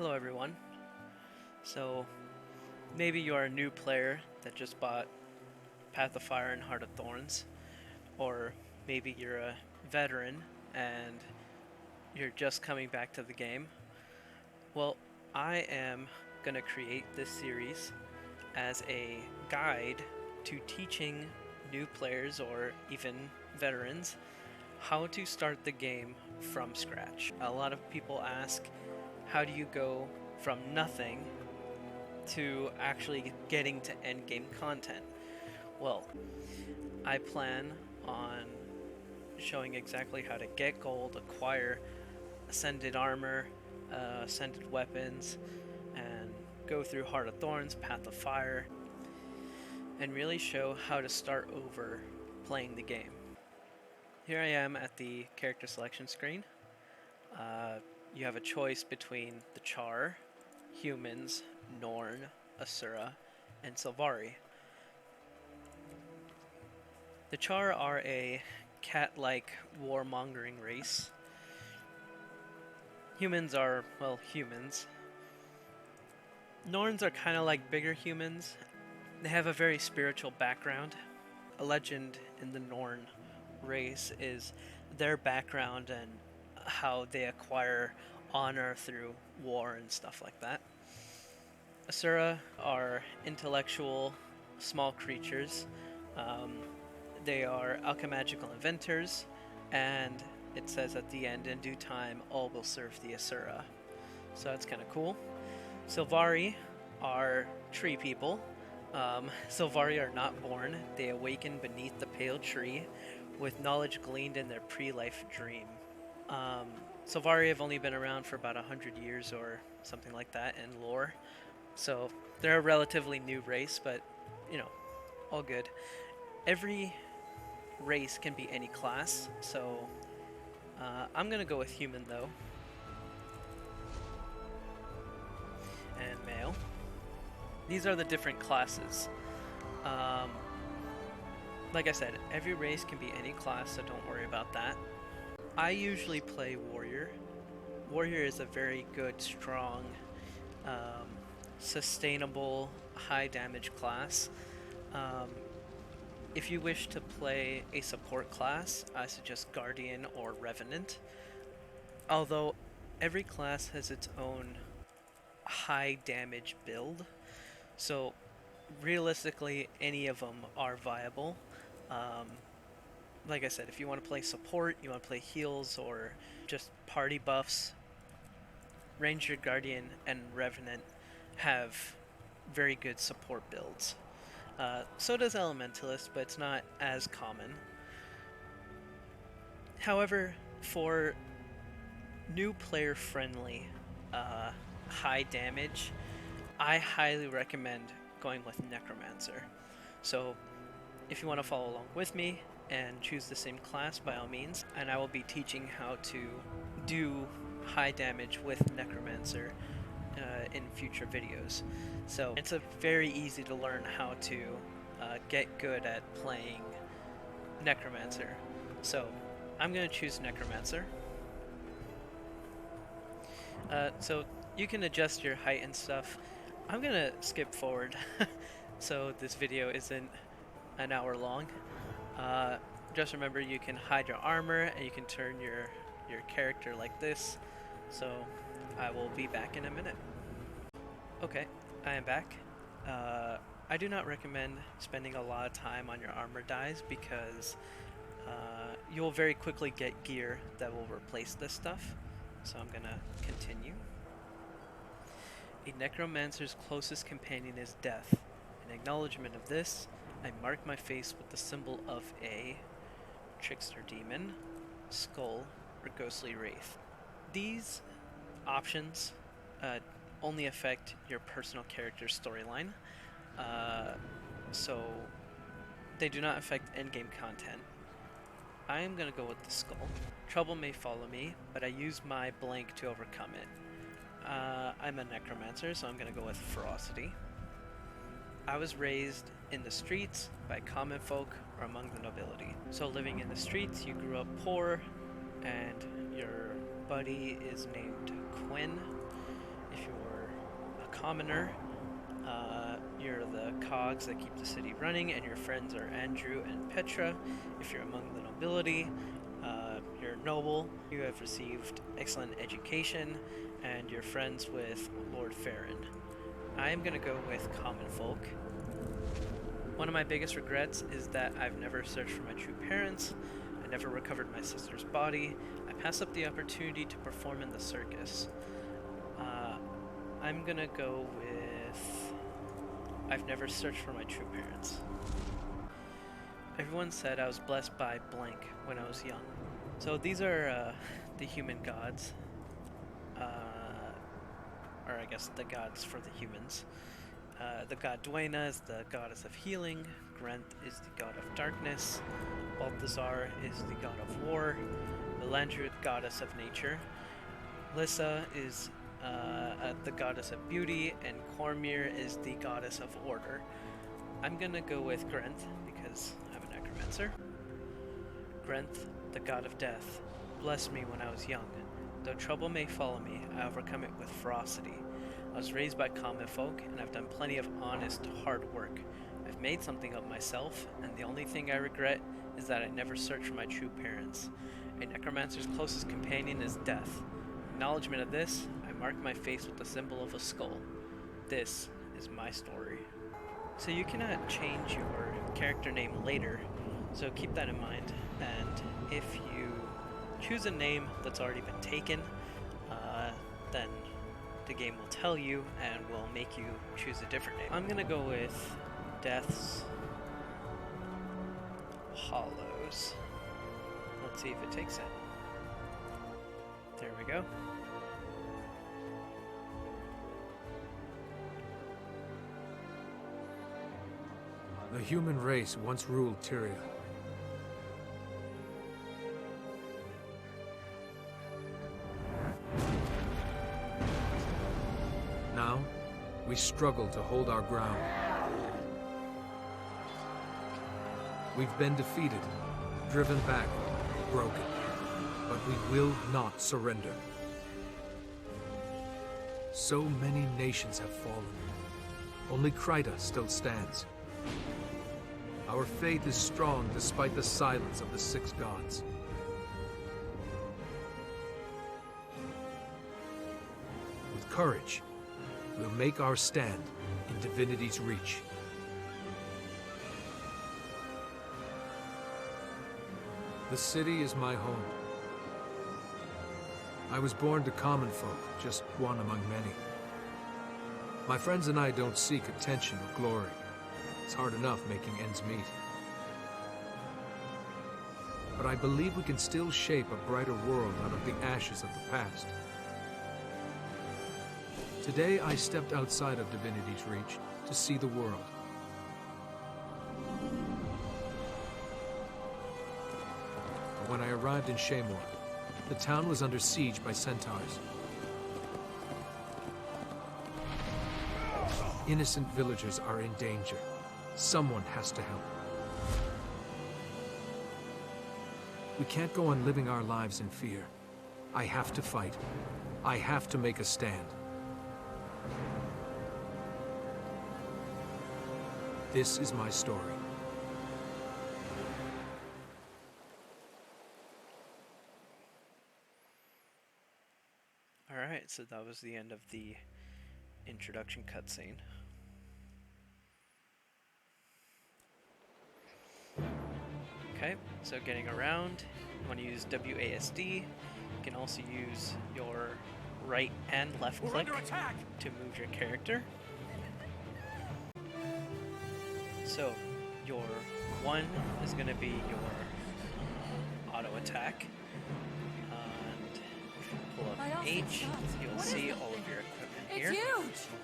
Hello everyone. So maybe you're a new player that just bought Path of Fire and Heart of Thorns, or maybe you're a veteran and you're just coming back to the game. Well, I am going to create this series as a guide to teaching new players or even veterans how to start the game from scratch. A lot of people ask, how do you go from nothing to actually getting to end game content? Well, I plan on showing exactly how to get gold, acquire ascended armor, ascended weapons, and go through Heart of Thorns, Path of Fire, and really show how to start over playing the game. Here I am at the character selection screen. You have a choice between the Charr, humans, Norn, Asura, and Sylvari. The Charr are a cat-like warmongering race. Humans are, well, humans. Norns are kind of like bigger humans. They have a very spiritual background. A legend in the Norn race is their background and how they acquire honor through war and stuff like that. Asura are intellectual, small creatures. Um, they are alchemagical inventors, and it says at the end, in due time, all will serve the Asura. So that's kind of cool. Sylvari are tree people. Sylvari are not born. They awaken beneath the pale tree with knowledge gleaned in their pre-life dream. Sylvari have only been around for about 100 years or something like that in lore. So they're a relatively new race, but, you know, all good. Every race can be any class, so I'm going to go with human, though. And male. These are the different classes. Like I said, every race can be any class, so don't worry about that. I usually play warrior. Warrior is a very good, strong, sustainable, high damage class. If you wish to play a support class, I suggest Guardian or Revenant. Although every class has its own high damage build, so realistically any of them are viable. Like I said, if you want to play support, you want to play heals, or just party buffs, Ranger, Guardian, and Revenant have very good support builds. So does Elementalist, but it's not as common. However, for new player friendly high damage, I highly recommend going with Necromancer. So if you want to follow along with me and choose the same class, by all means, and I will be teaching how to do high damage with Necromancer in future videos. So it's a very easy to learn how to get good at playing Necromancer. So I'm going to choose Necromancer. So you can adjust your height and stuff. I'm going to skip forward so this video isn't an hour long. Just remember, you can hide your armor and you can turn your character like this. So I will be back in a minute. Okay, I am back. I do not recommend spending a lot of time on your armor dies because you will very quickly get gear that will replace this stuff. So I'm gonna continue. A necromancer's closest companion is death. In acknowledgement of this, I mark my face with the symbol of a trickster demon, skull, or ghostly wraith. These options only affect your personal character's storyline, so they do not affect endgame content. I am going to go with the skull. Trouble may follow me, but I use my blank to overcome it. I'm a necromancer, so I'm going to go with ferocity. I was raised in the streets by common folk or among the nobility. So living in the streets, you grew up poor, and your buddy is named Quinn, If you're a commoner, you're the cogs that keep the city running, and your friends are Andrew and Petra. If you're among the nobility, you're noble. You have received excellent education, and you're friends with Lord Farron. I am going to go with common folk. One of my biggest regrets is that I've never searched for my true parents. I never recovered my sister's body. I passed up the opportunity to perform in the circus. I'm gonna go with I've never searched for my true parents. Everyone said I was blessed by blank when I was young. So these are the human gods. Or I guess the gods for the humans. The god Duena is the goddess of healing. Grenth is the god of darkness. Balthazar is the god of war. Melandru, the goddess of nature. Lissa is the goddess of beauty, and Cormyr is the goddess of order. I'm gonna go with Grenth because I'm a necromancer. Grenth, the god of death, blessed me when I was young. Though trouble may follow me, I overcome it with ferocity. I was raised by common folk, and I've done plenty of honest, hard work. I've made something of myself, and the only thing I regret is that I never searched for my true parents. A necromancer's closest companion is death. In acknowledgement of this, I mark my face with the symbol of a skull. This is my story. So you cannot change your character name later, so keep that in mind. And if you choose a name that's already been taken, then the game will tell you and will make you choose a different name. I'm gonna go with Death's Hollows. Let's see if it takes it. There we go. The human race once ruled Tyria. Now, we struggle to hold our ground. We've been defeated, driven back, broken, but we will not surrender. So many nations have fallen. Only Kryta still stands. Our faith is strong despite the silence of the six gods. With courage, we'll make our stand in Divinity's reach. The city is my home. I was born to common folk, just one among many. My friends and I don't seek attention or glory. It's hard enough making ends meet. But I believe we can still shape a brighter world out of the ashes of the past. Today I stepped outside of Divinity's reach to see the world. But when I arrived in Shaemor, the town was under siege by centaurs. Innocent villagers are in danger. Someone has to help. We can't go on living our lives in fear. I have to fight. I have to make a stand. This is my story. Alright, so that was the end of the introduction cutscene. Okay, so getting around, you want to use WASD. You can also use your right and left click to move your character. So, your 1 is going to be your auto attack. And if you pull up H, you'll see all of your equipment here. It's huge!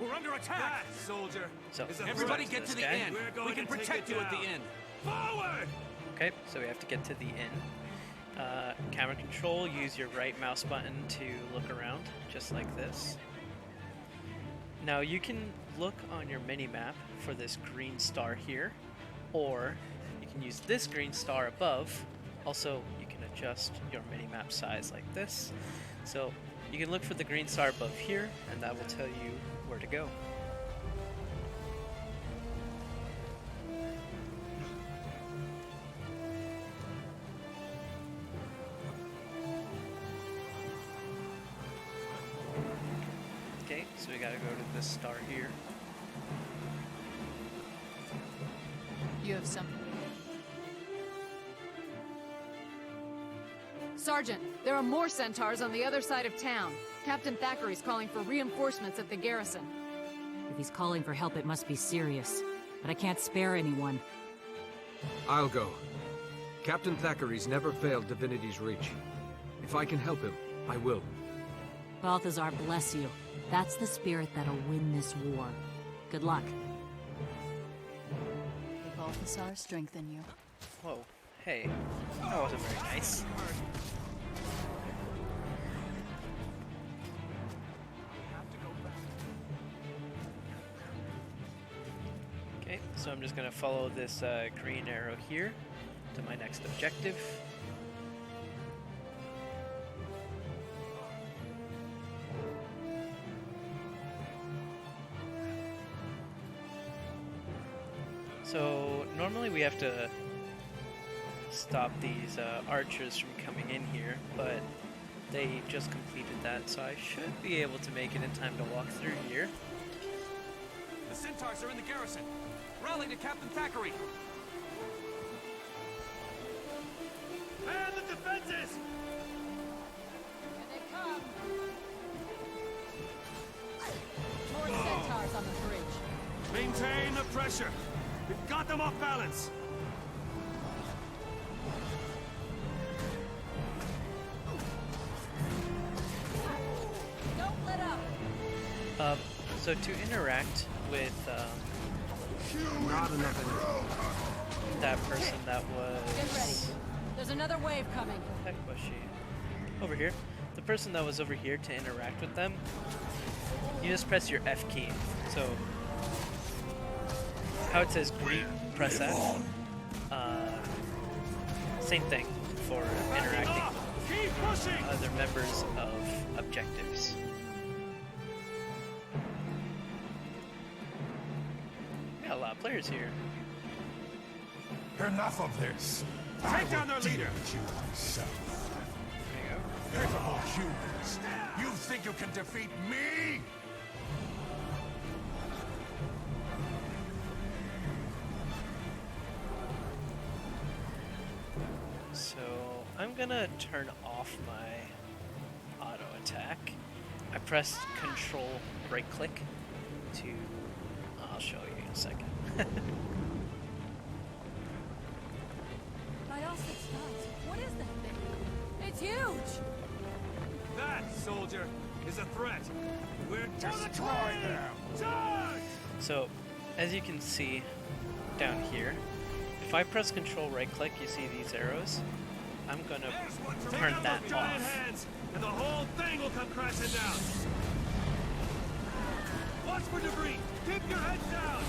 We're under attack, soldier! So, Everybody get to the guy. inn! We can protect you at the inn! Forward! Okay, so we have to get to the inn. Camera control, use your right mouse button to look around, just like this. Now you can look on your mini-map for this green star here, or you can use this green star above. Also, you can adjust your mini-map size like this. So You can look for the green star above here, and that will tell you where to go. Okay, so we gotta go to this star here. You have something. Sergeant, there are more centaurs on the other side of town. Captain Thackeray's calling for reinforcements at the garrison. If he's calling for help, it must be serious. But I can't spare anyone. I'll go. Captain Thackeray's never failed Divinity's Reach. If I can help him, I will. Balthazar bless you. That's the spirit that'll win this war. Good luck. May Balthazar strengthen you. Whoa, hey, that wasn't very nice. Okay, so I'm just gonna follow this green arrow here to my next objective. So normally we have to stop these archers from coming in here, but they just completed that, so I should be able to make it in time to walk through here. The centaurs are in the garrison. Rally to Captain Thackeray. Man the defenses! Here they come! More centaurs on the bridge. Maintain the pressure. We've got them off balance. Don't let up! So to interact with Not enough energy. that person that Get ready. was... There's another wave coming. Heck was she? Over here. The person that was over here, to interact with them, you just press your F key. So how it says greet, press F. Same thing for interacting Keep pushing! with other members of objectives. We got a lot of players here. Enough of this. Take down their leader. You myself. There you go. Pitiful humans. You think you can defeat me? So I'm gonna turn off my auto attack. I pressed Control right click to. I'll show you in a second. What is that thing? It's huge! That, soldier, is a threat. We're Destroy them. Charge! So, as you can see down here, if I press Control right click, you see these arrows. I'm gonna Take turn out that those giant off. hands, and the whole thing will come crashing down. Watch for debris. Keep your heads down.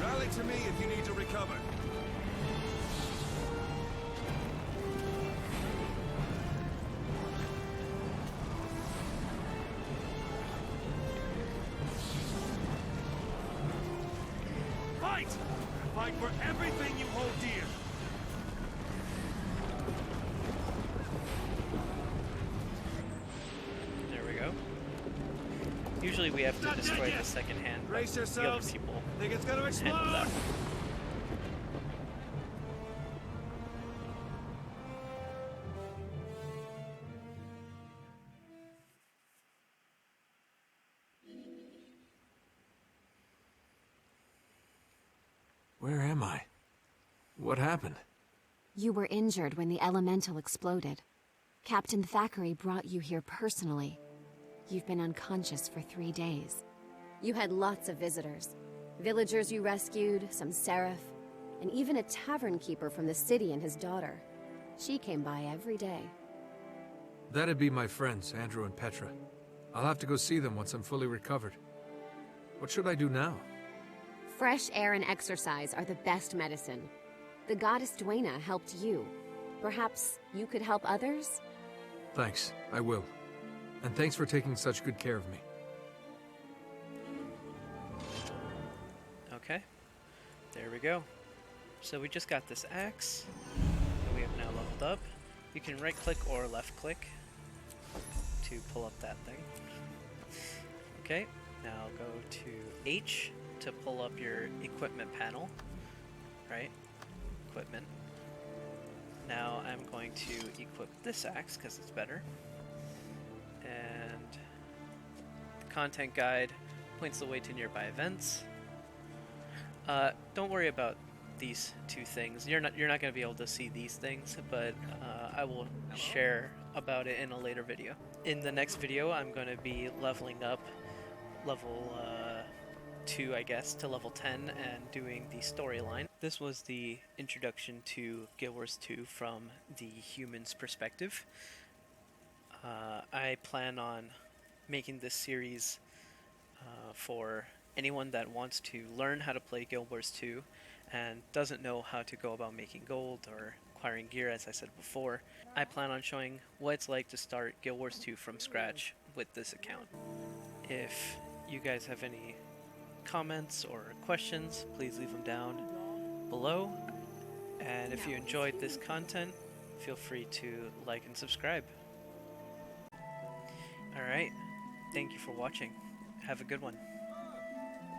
Rally to me if you need to recover. Fight! Fight for everything you hold dear. There we go. Usually we have to Not dead destroy yet. the second hand, but Brace the other yourselves. people Think it's gonna handle explode? that. Where am I? What happened? You were injured when the elemental exploded. Captain Thackeray brought you here personally. You've been unconscious for 3 days. You had lots of visitors. Villagers you rescued, some seraph, and even a tavern keeper from the city and his daughter. She came by every day. That'd be my friends, Andrew and Petra. I'll have to go see them once I'm fully recovered. What should I do now? Fresh air and exercise are the best medicine. The goddess Dwayna helped you. Perhaps you could help others? Thanks, I will. And thanks for taking such good care of me. Okay, there we go. So we just got this axe that we have now leveled up. You can right click or left click to pull up that thing. Okay, now go to H to pull up your equipment panel, right? Equipment. Now I'm going to equip this axe because it's better. And the content guide points the way to nearby events. Don't worry about these two things. You're not going to be able to see these things, but I will share about it in a later video. In the next video, I'm going to be leveling up level 2, I guess, to level 10 and doing the storyline. This was the introduction to Guild Wars 2 from the human's perspective. I plan on making this series for anyone that wants to learn how to play Guild Wars 2 and doesn't know how to go about making gold or acquiring gear, as I said before. I plan on showing what it's like to start Guild Wars 2 from scratch with this account. If you guys have any comments or questions, please leave them down below. And if you enjoyed this content, feel free to like and subscribe. Alright, thank you for watching. Have a good one.